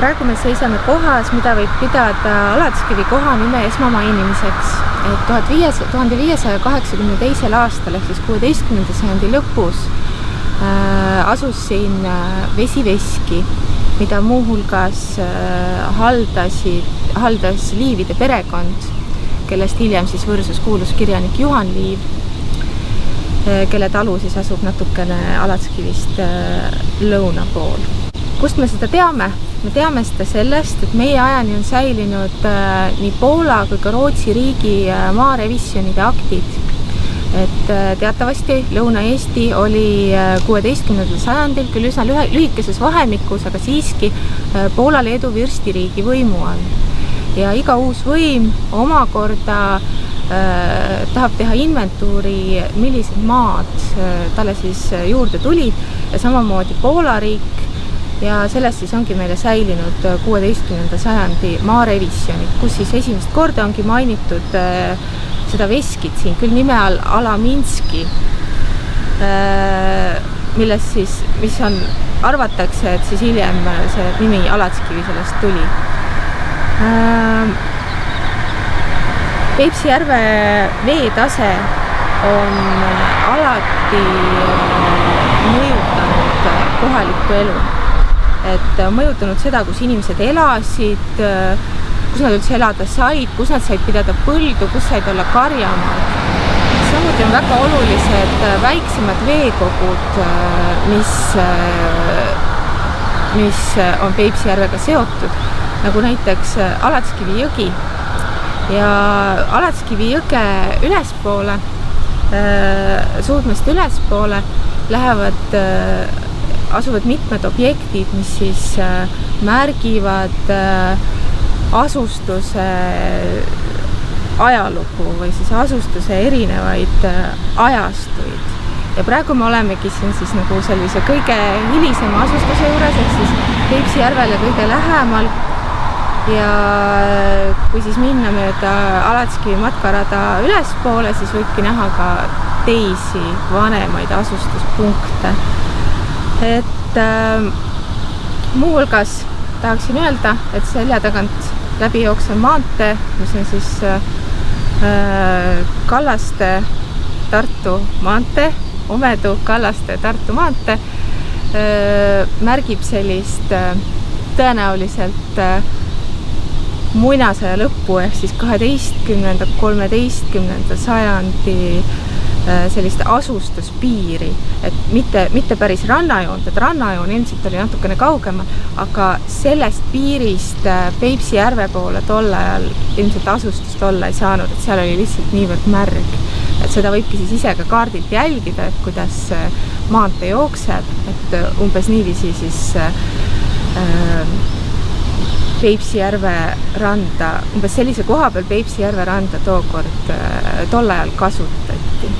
Praegu me seisame kohas, mida võib pidada Alatskivi koha nime esmamainimiseks. 1582. aastal ehk siis 16. sajandi lõpus asus siin vesiveski, mida muuhulgas haldas Liivide perekond, kellest hiljem siis Võrsus kuulus kirjanik Juhan Liiv, kelle talu siis asub natukene Alatskivist lõuna pool. Kust me seda teame? Me teame seda sellest, et meie ajani on säilinud nii Poola kui ka Rootsi riigi maarevisjonide aktid. Et teatavasti Lõuna-Eesti oli 16. sajandil küll üsna lühikeses vahemikus, aga siiski Poola-Leedu vürstiriigi võimu all. Ja iga uus võim omakorda tahab teha inventuuri, millised maad talle siis juurde tulid ja samamoodi Poola riik. Ja sellest siis ongi meile säilinud 16. sajandi maarevisjonid, kus siis esimest korda ongi mainitud seda veskit siin, küll nime all Alaminski, mis on, arvatakse, et siis hiljem see nimi Alatskivi sellest tuli. Peipsi järve veetase on alati mõjutanud kohalikku elu. Et mõjutanud seda, kus inimesed elasid, kus nad üldse elada said, kus nad said pidada põldu, kus said olla karjamaad. Samuti on väga olulised väiksemad veekogud, mis on Peipsi järvega seotud, nagu näiteks Alatskivi jõgi. Ja Alatskivi jõge ülespoole, Suudmest ülespoole asuvad mitmed objektid, mis siis märgivad asustuse ajalugu või siis asustuse erinevaid ajastuid. Ja praegu me olemegi siin siis nagu sellise kõige hilisema asustuse juures, ehk siis Peipsi järvele kõige lähemal. Ja kui siis minna mööda Alatskivi matkarada ülespoole, siis võibki näha ka teisi vanemaid asustuspunkte. Et muuhulgas tahaksin öelda, et selja tagant läbi jooksev maantee, mis on siis Kallaste Tartu maantee, Omedu Kallaste Tartu maantee, märgib sellist tõenäoliselt muinasaja lõppu ehk siis 12.–13. sajandi sellist asustuspiiri, et mitte päris rannajoont, et rannajoon ilmselt oli natukene kaugemal, aga sellest piirist Peipsi järve poole tol ajal ilmselt asustust olla ei saanud, et seal oli lihtsalt niivõrd märg. Et seda võibki siis ise ka kaardilt jälgida, et kuidas maantee jookseb, et umbes niiviisi siis Peipsi järve randa, umbes sellise koha peal Peipsi järve randa tol ajal kasutati.